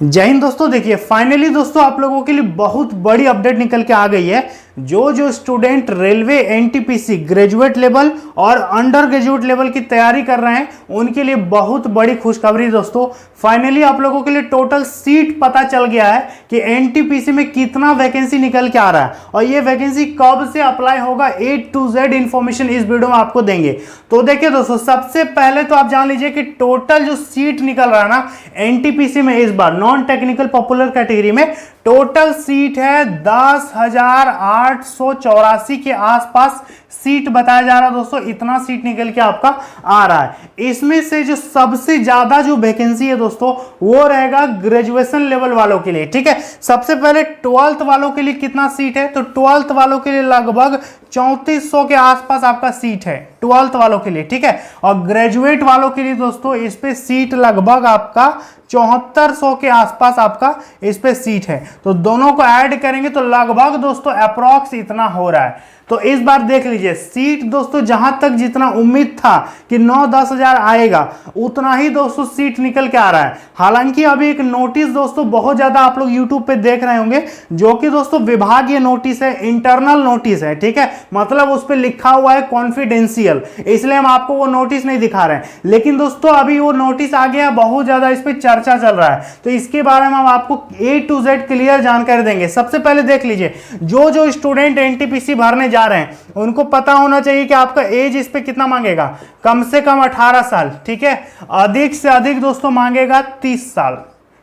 जय हिंद दोस्तों। देखिए फाइनली दोस्तों आप लोगों के लिए बहुत बड़ी अपडेट निकल के आ गई है। जो student railway NTPC graduate level और अंडर ग्रेजुएट लेवल की तैयारी कर रहे हैं उनके लिए बहुत बड़ी खुशखबरी दोस्तों। फाइनली आप लोगों के लिए टोटल सीट पता चल गया है कि एनटीपीसी में कितना वैकेंसी निकल के आ रहा है और ये वैकेंसी कब से अप्लाई होगा A to Z इंफॉर्मेशन इस वीडियो में आपको देंगे। तो देखिए दोस्तों, सबसे पहले तो आप जान लीजिए कि टोटल जो सीट निकल रहा है ना एनटीपीसी में इस बार नॉन टेक्निकल पॉपुलर कैटेगरी में टोटल सीट है 10,884 के आसपास सीट बताया जा रहा है दोस्तों। इतना सीट निकल के आपका आ रहा है। इसमें से जो सबसे ज्यादा जो वैकेंसी है दोस्तों वो रहेगा ग्रेजुएशन लेवल वालों के लिए। ठीक है, सबसे पहले 12th वालों के लिए कितना सीट है तो 12th वालों के लिए लगभग 3400 के आसपास आपका सीट है 12th वालों के लिए। ठीक है, और ग्रेजुएट वालों के लिए दोस्तों इस पे सीट लगभग आपका 7400 के आसपास आपका इस पे सीट है। तो दोनों को ऐड करेंगे तो लगभग दोस्तों अप्रॉक्स इतना हो रहा है। तो इस बार देख लीजिए सीट दोस्तों, जहां तक जितना उम्मीद था कि 9-10 हजार आएगा उतना ही दोस्तों सीट निकल के आ रहा है। हालांकि अभी एक नोटिस दोस्तों बहुत ज्यादा आप लोग यूट्यूब पे देख रहे होंगे जो कि दोस्तों विभागीय नोटिस है, इंटरनल नोटिस है। ठीक है, मतलब उस पर लिखा हुआ है कॉन्फिडेंशियल, इसलिए हम आपको वो नोटिस नहीं दिखा रहे हैं। लेकिन दोस्तों अभी वो नोटिस आ गया, बहुत ज्यादा इस पर चर्चा चल रहा है, तो इसके बारे में हम आपको A to Z क्लियर जानकारी देंगे। सबसे पहले देख लीजिए, जो स्टूडेंट एनटीपीसी भरने जा रहे हैं उनको पता होना चाहिए कि आपका एज इस पे कितना मांगेगा, कम से कम 18 साल। ठीक है, अधिक से अधिक दोस्तों मांगेगा 30 साल।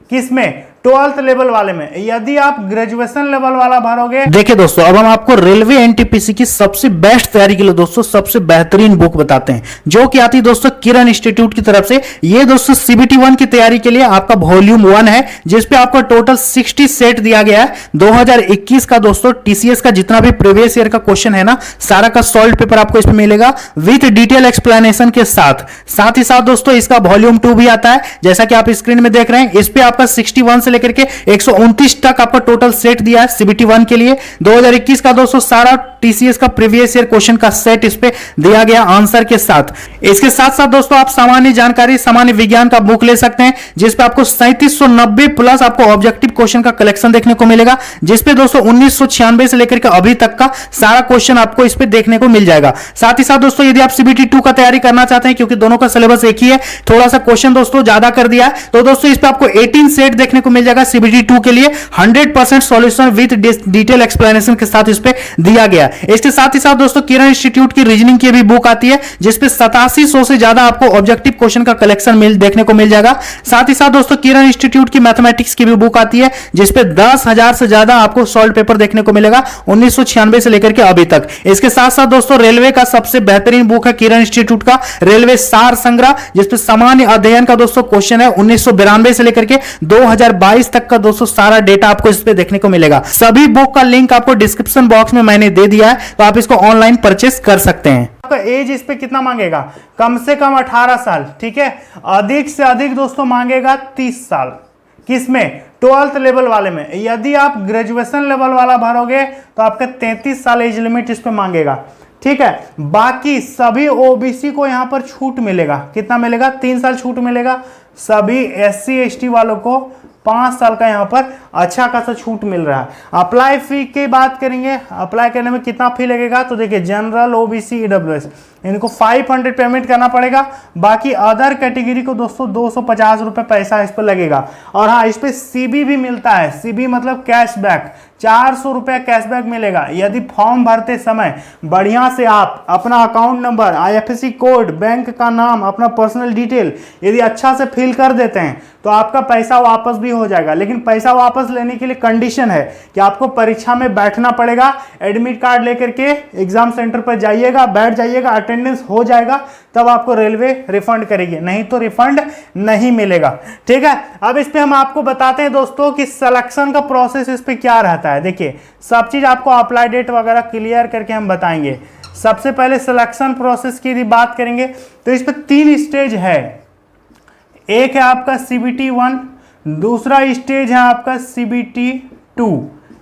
किसमें? 12th लेवल वाले में। यदि आप ग्रेजुएशन लेवल वाला भरोगे, देखिए दोस्तों अब हम आपको रेलवे एनटीपीसी की सबसे बेस्ट तैयारी के लिए दोस्तों सबसे बेहतरीन बुक बताते हैं जो कि आती है दोस्तों किरण इंस्टीट्यूट की तरफ से। ये दोस्तों सीबीटी 1 की तैयारी के लिए आपका वॉल्यूम 1 है जिसपे आपको टोटल 60 सेट दिया गया है। 2021 का दोस्तों टीसीएस का जितना भी प्रीवियस ईयर का क्वेश्चन है ना सारा का सॉल्व पेपर आपको इसमें मिलेगा विथ डिटेल एक्सप्लेनेशन के साथ ही साथ दोस्तों इसका वॉल्यूम 2 भी आता है जैसा कि आप स्क्रीन में देख रहे हैं। इस पे आपका 61 से लेकर के 129 तक आपका टोटल सेट दिया है सीबीटी 1 के लिए। 2021 का दोस्तों सारा टीसीएस का प्रीवियस ईयर क्वेश्चन का सेट इस पे दिया गया आंसर के साथ। इसके साथ साथ दोस्तों आप सामान्य जानकारी सामान्य विज्ञान का बुक ले सकते हैं जिस पे आपको 3790 प्लस आपको ऑब्जेक्टिव क्वेश्चन का कलेक्शन देखने को मिलेगा जिसपे दोस्तों 1996 से लेकर के अभी तक का सारा क्वेश्चन आपको इस पे देखने को मिल जाएगा। साथ ही साथ दोस्तों यदि आप सीबीटी 2 का तैयारी करना चाहते हैं क्योंकि दोनों का सिलेबस एक ही है, थोड़ा सा क्वेश्चन दोस्तों ज्यादा कर दिया है, तो दोस्तों इस पे आपको 18 सेट देखने को मिल जाएगा सीबीटी 2 के लिए 100% सॉल्यूशन विद डिटेल एक्सप्लेनेशन के साथ इस पे दिया गया। इसके साथ ही साथ दोस्तों किरण इंस्टीट्यूट की रीजनिंग की भी बुक आती है जिसपे 8700 से ज्यादा आपको ऑब्जेक्टिव क्वेश्चन का कलेक्शन देखने को मिल जाएगा। साथ ही साथ दोस्तों किरण इंस्टीट्यूट की मैथमेटिक्स की भी बुक आती है जिसपे 10,000 से ज्यादा आपको सॉल्व पेपर देखने को मिलेगा 1996 से लेकर के अभी तक। इसके साथ साथ दोस्तों रेलवे का सबसे बेहतरीन बुक है किरण इंस्टीट्यूट का रेलवे सार संग्रह जिसपे सामान्य अध्ययन का दोस्तों क्वेश्चन है 1992 से लेकर के 2022 तक का दोस्तों सारा डेटा आपको इस पे देखने को मिलेगा। सभी बुक का लिंक आपको डिस्क्रिप्शन बॉक्स में मैंने दे दिया है तो आप इसको ऑनलाइन परचेस कर सकते हैं। आपका एज इस पे कितना मांगेगा, कम से कम 18 साल। ठीक है, अधिक से अधिक दोस्तों मांगेगा 30 साल। किसमें? 12th लेवल वाले में। यदि आप ग्रेजुएशन लेवल वाला भरोगे तो आपका 33 साल एज लिमिट इस पे मांगेगा। ठीक है, बाकी सभी ओबीसी को यहां पर छूट मिलेगा। कितना मिलेगा? 3 साल छूट मिलेगा। सभी SC ST वालों को 5 साल का यहां पर अच्छा खासा छूट मिल रहा है। अप्लाई फी की बात करेंगे, अप्लाई करने में कितना फी लगेगा तो देखिए जनरल OBC EWS इनको 500 पेमेंट करना पड़ेगा। बाकी अदर कैटेगरी को दोस्तों 250 रुपए पैसा इस पर लगेगा। और हाँ, इस पे CB भी मिलता है। CB मतलब कैशबैक, 400 रुपया कैशबैक मिलेगा। यदि फॉर्म भरते समय बढ़िया से आप अपना account number, IFSC code, bank का नाम, अपना पर्सनल डिटेल यदि अच्छा से फिल कर देते हैं तो आपका पैसा वापस भी हो जाएगा। लेकिन पैसा वापस लेने के लिए कंडीशन है कि आपको परीक्षा में बैठना पड़ेगा। एडमिट कार्ड लेकर के एग्जाम सेंटर पर जाइएगा, बैठ जाइएगा, अटेंडेंस हो जाएगा तब आपको रेलवे रिफंड करेगी, नहीं तो रिफंड नहीं मिलेगा। ठीक है, अब इस पे हम आपको बताते हैं दोस्तों कि सिलेक्शन का प्रोसेस इस पे क्या रहता है। देखिए सब चीज आपको अप्लाई डेट वगैरह क्लियर करके हम बताएंगे। सबसे पहले सिलेक्शन प्रोसेस की बात करेंगे तो इस पे 3 स्टेज है। एक है आपका CBT 1, दूसरा स्टेज है आपका CBT 2,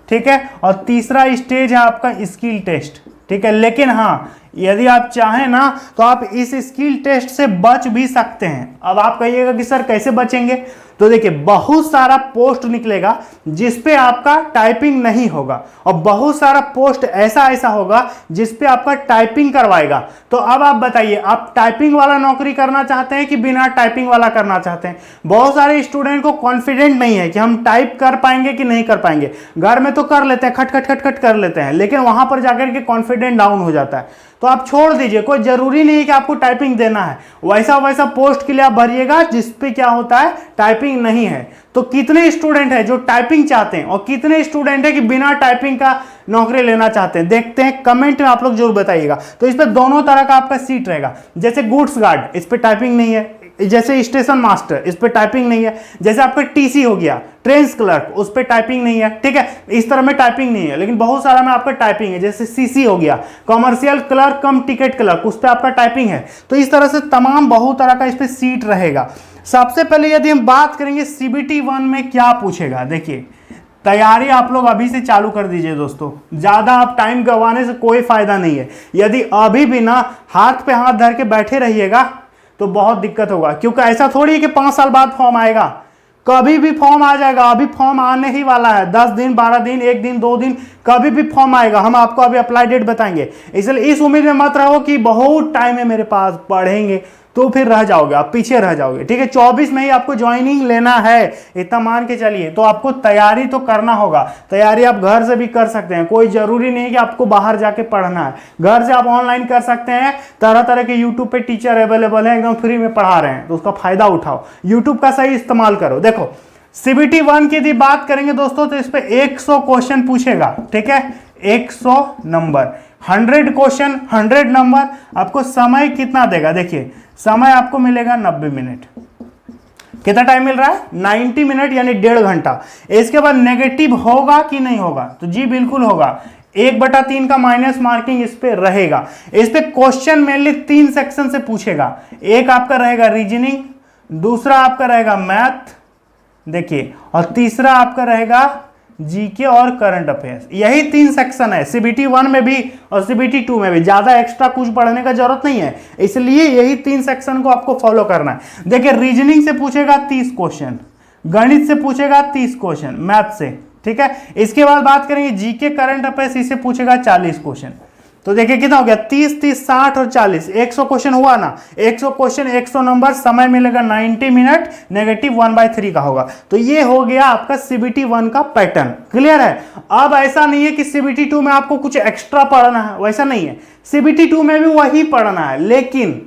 ठीक है, और तीसरा स्टेज है आपका स्किल टेस्ट। ठीक है, लेकिन हाँ यदि आप चाहें ना तो आप इस स्किल टेस्ट से बच भी सकते हैं। अब आप कहिएगा कि सर कैसे बचेंगे, तो देखिए बहुत सारा पोस्ट निकलेगा जिसपे आपका टाइपिंग नहीं होगा और बहुत सारा पोस्ट ऐसा ऐसा होगा जिसपे आपका टाइपिंग करवाएगा। तो अब आप बताइए, आप टाइपिंग वाला नौकरी करना चाहते हैं कि बिना टाइपिंग वाला करना चाहते हैं? बहुत सारे स्टूडेंट को कॉन्फिडेंट नहीं है कि हम टाइप कर पाएंगे कि नहीं कर पाएंगे। घर में तो कर लेते हैं, खट खट खट खट कर लेते हैं, लेकिन वहां पर जाकर के कॉन्फिडेंट डाउन हो जाता है। तो आप छोड़ दीजिए, कोई जरूरी नहीं है कि आपको टाइपिंग देना है। वैसा वैसा पोस्ट के लिए आप भरिएगा जिसपे क्या होता है, टाइपिंग नहीं है। तो कितने स्टूडेंट हैं जो टाइपिंग चाहते हैं और कितने स्टूडेंट हैं कि बिना टाइपिंग का नौकरी लेना चाहते हैं? देखते हैं, कमेंट में आप लोग जरूर बताइएगा। तो इस पे दोनों तरह का आपका सीट रहेगा। जैसे गुड्स गार्ड, इस पे टाइपिंग नहीं है। जैसे स्टेशन मास्टर, इस पे टाइपिंग नहीं है। जैसे आपका टीसी हो गया, ट्रेन क्लर्क, उस पे टाइपिंग नहीं है। ठीक है, इस तरह में टाइपिंग नहीं है, लेकिन बहुत सारा में आपका टाइपिंग है। जैसे सीसी हो गया, कमर्शियल क्लर्क कम टिकट क्लर्क, उस पे आपका टाइपिंग है। तो इस तरह से तमाम बहुत तरह का इस पे सीट रहेगा। सबसे पहले यदि हम बात करेंगे CBT 1 में क्या पूछेगा, देखिए तैयारी आप लोग अभी से चालू कर दीजिए दोस्तों, ज्यादा आप टाइम गंवाने से कोई फायदा नहीं है। यदि अभी भी ना हाथ पे हाथ धर के बैठे रहिएगा तो बहुत दिक्कत होगा, क्योंकि ऐसा थोड़ी है कि 5 साल बाद फॉर्म आएगा। कभी भी फॉर्म आ जाएगा, अभी फॉर्म आने ही वाला है। 10 दिन, 12 दिन, 1 दिन, 2 दिन, कभी भी फॉर्म आएगा। हम आपको अभी अप्लाई डेट बताएंगे, इसलिए इस उम्मीद में मत रहो कि बहुत टाइम है मेरे पास, पढ़ेंगे, तो फिर रह जाओगे, आप पीछे रह जाओगे। ठीक है, 24 में ही आपको ज्वाइनिंग लेना है, इतना मान के चलिए। तो आपको तैयारी तो करना होगा। तैयारी आप घर से भी कर सकते हैं, कोई जरूरी नहीं है कि आपको बाहर जाके पढ़ना है। घर से आप ऑनलाइन कर सकते हैं। तरह तरह के यूट्यूब पे टीचर अवेलेबल है, एकदम फ्री में पढ़ा रहे हैं, तो उसका फायदा उठाओ, यूट्यूब का सही इस्तेमाल करो। देखो CBT 1 की यदि बात करेंगे दोस्तों, तो इस पे 100 क्वेश्चन पूछेगा। ठीक है, 100 नंबर, 100 क्वेश्चन, 100 नंबर। आपको समय कितना देगा, देखिए समय आपको मिलेगा 90 मिनट। कितना टाइम मिल रहा है? 90 मिनट, यानी 1.5 घंटा। इसके बाद नेगेटिव होगा कि नहीं होगा? तो जी बिल्कुल होगा। 1/3 का माइनस मार्किंग इस पे रहेगा। इस पे क्वेश्चन मेनली 3 सेक्शन से पूछेगा। एक आपका रहेगा रीजनिंग, दूसरा आपका रहेगा मैथ, देखिए, और तीसरा आपका रहेगा जीके और करंट अफेयर्स। यही 3 सेक्शन है CBT 1 में भी और CBT 2 में भी। ज्यादा एक्स्ट्रा कुछ पढ़ने का जरूरत नहीं है, इसलिए यही 3 सेक्शन को आपको फॉलो करना है। देखिए रीजनिंग से पूछेगा 30 क्वेश्चन, गणित से पूछेगा 30 क्वेश्चन, मैथ से। ठीक है, इसके बाद बात करेंगे जीके करंट अफेयर्स, इससे पूछेगा 40 क्वेश्चन। तो देखिए कितना हो गया, 30 30 60 और 40, 100 क्वेश्चन हुआ ना। 100 क्वेश्चन, 100 नंबर, समय मिलेगा 90 मिनट, नेगेटिव 1/3 का होगा। तो ये हो गया आपका CBT 1 का पैटर्न। क्लियर है? अब ऐसा नहीं है कि CBT 2 में आपको कुछ एक्स्ट्रा पढ़ना है, वैसा नहीं है। CBT 2 में भी वही पढ़ना है, लेकिन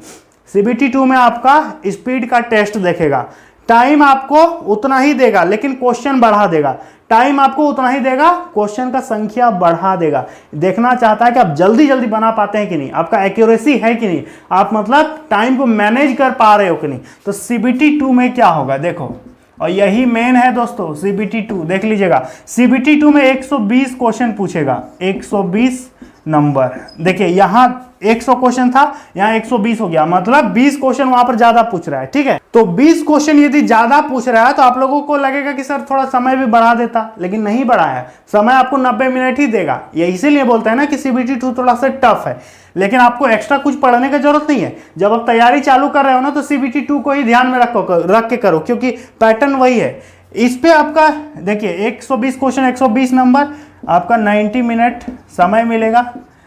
CBT 2 में आपका स्पीड का टेस्ट देखेगा। टाइम आपको उतना ही देगा, लेकिन क्वेश्चन बढ़ा देगा। टाइम आपको उतना ही देगा, क्वेश्चन का संख्या बढ़ा देगा। देखना चाहता है कि आप जल्दी जल्दी बना पाते हैं कि नहीं, आपका एक्यूरेसी है कि नहीं, आप मतलब टाइम को मैनेज कर पा रहे हो कि नहीं। तो CBT 2 में क्या होगा देखो, और यही मेन है दोस्तों CBT 2। देख लीजिएगा, CBT 2 में 120 क्वेश्चन पूछेगा, 120 नंबर। देखिए यहां 100 क्वेश्चन था, यहां 120 हो गया, मतलब 20 क्वेश्चन वहां पर ज्यादा पूछ रहा है। ठीक है, तो 20 क्वेश्चन यदि ज्यादा पूछ रहा है तो आप लोगों को लगेगा कि सर थोड़ा समय भी बढ़ा देता, लेकिन नहीं बढ़ाया। समय आपको 90 मिनट ही देगा। ये इसीलिए बोलते हैं ना कि CBT 2 थोड़ा सा टफ है, लेकिन आपको एक्स्ट्रा कुछ पढ़ने की जरूरत नहीं है। जब आप तैयारी चालू कर रहे हो ना, तो CBT 2 को ही ध्यान में रख के करो, क्योंकि पैटर्न वही है। इस पे आपका देखिए 120 क्वेश्चन, 120 नंबर, आपका 90 मिनट समय मिलेगा।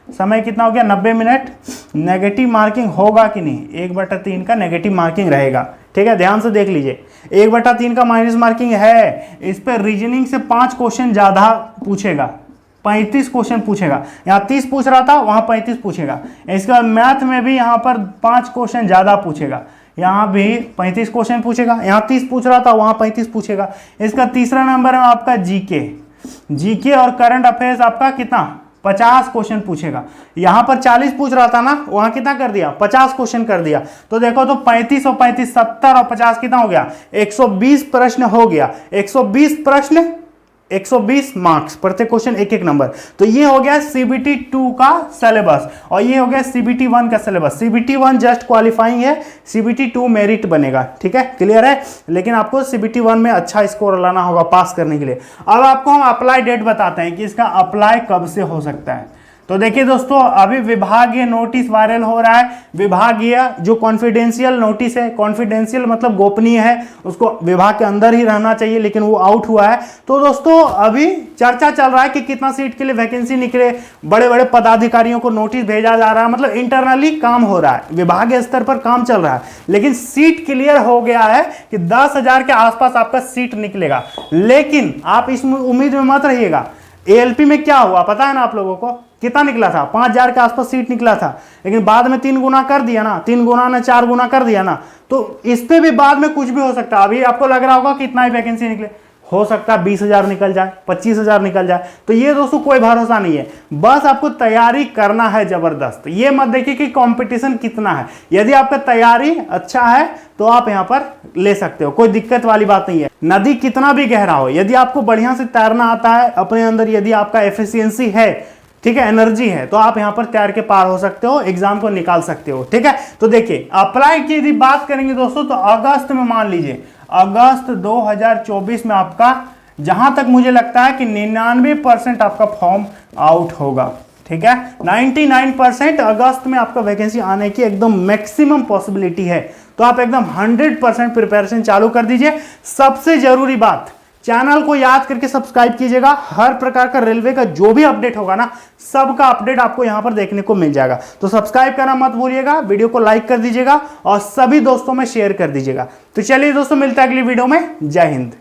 समय कितना हो गया, 90 मिनट। नेगेटिव मार्किंग होगा कि नहीं? 1/3 का नेगेटिव मार्किंग रहेगा। ठीक है, ध्यान से देख लीजिए, 1/3 का माइनस मार्किंग है। इस पर रीजनिंग से 5 क्वेश्चन ज्यादा पूछेगा, 35 क्वेश्चन पूछेगा। यहाँ 30 पूछ रहा था, वहां 35 पूछेगा। इसके बाद मैथ में भी यहाँ पर 5 क्वेश्चन ज्यादा पूछेगा, यहाँ भी 35 क्वेश्चन पूछेगा। यहाँ 30 पूछ रहा था, वहां 35 पूछेगा। इसका तीसरा नंबर है आपका जीके और करंट अफेयर्स, आपका कितना 50 क्वेश्चन पूछेगा। यहां पर 40 पूछ रहा था ना, वहां कितना कर दिया, 50 क्वेश्चन कर दिया। तो देखो तो 35 और 35 70 और 50 कितना हो गया, 120 प्रश्न हो गया। 120 प्रश्न, 120 मार्क्स, प्रत्येक क्वेश्चन 1-1 नंबर। तो ये हो गया CBT 2 का सिलेबस, और ये हो गया CBT 1 का सिलेबस। CBT 1 जस्ट क्वालिफाइंग है, CBT 2 मेरिट बनेगा। ठीक है, क्लियर है? लेकिन आपको CBT 1 में अच्छा स्कोर लाना होगा पास करने के लिए। अब आपको हम अप्लाई डेट बताते हैं कि इसका अप्लाई कब से हो सकता है। तो देखिए दोस्तों, अभी विभागीय नोटिस वायरल हो रहा है। विभागीय जो कॉन्फिडेंशियल नोटिस है, कॉन्फिडेंशियल मतलब गोपनीय है, उसको विभाग के अंदर ही रहना चाहिए, लेकिन वो आउट हुआ है। तो दोस्तों अभी चर्चा चल रहा है कि कितना सीट के लिए वैकेंसी निकले, बड़े बड़े पदाधिकारियों को नोटिस भेजा जा रहा है, मतलब इंटरनली काम हो रहा है, विभागीय स्तर पर काम चल रहा है। लेकिन सीट क्लियर हो गया है कि 10,000 के आसपास आपका सीट निकलेगा। लेकिन आप इस उम्मीद में मत रहिएगा। एएलपी में क्या हुआ पता है ना आप लोगों को, कितना निकला था? 5,000 के आसपास सीट निकला था, लेकिन बाद में 3 गुना कर दिया ना, 3 गुना ना 4 गुना कर दिया ना, तो इस पे भी बाद में कुछ भी हो सकता है। अभी आपको लग रहा होगा कि इतना ही वैकेंसी निकले, हो सकता है 20,000 निकल जाए, 25,000 निकल जाए। तो ये दोस्तों कोई भरोसा नहीं है, बस आपको तैयारी करना है जबरदस्त। ये मत देखिए कि कंपटीशन कितना है, यदि आपका तैयारी अच्छा है तो आप यहां पर ले सकते हो, कोई दिक्कत वाली बात नहीं है। नदी कितना भी गहरा हो, यदि आपको बढ़िया से तैरना आता है, अपने अंदर यदि आपका एफिशिएंसी है, ठीक है, एनर्जी है, तो आप यहां पर तैर के पार हो सकते हो, एग्जाम को निकाल सकते हो। ठीक है, तो देखिए अप्लाई की यदि बात करेंगे दोस्तों, तो अगस्त में मान लीजिए, अगस्त 2024 में आपका, जहां तक मुझे लगता है कि 99% आपका फॉर्म आउट होगा। ठीक है, 99% अगस्त में आपका वैकेंसी आने की एकदम मैक्सिमम पॉसिबिलिटी है। तो आप एकदम 100% प्रिपरेशन चालू कर दीजिए। सबसे जरूरी बात, चैनल को याद करके सब्सक्राइब कीजिएगा। हर प्रकार का रेलवे का जो भी अपडेट होगा ना, सबका अपडेट आपको यहां पर देखने को मिल जाएगा। तो सब्सक्राइब करना मत भूलिएगा, वीडियो को लाइक कर दीजिएगा और सभी दोस्तों में शेयर कर दीजिएगा। तो चलिए दोस्तों, मिलते हैं अगली वीडियो में। जय हिंद।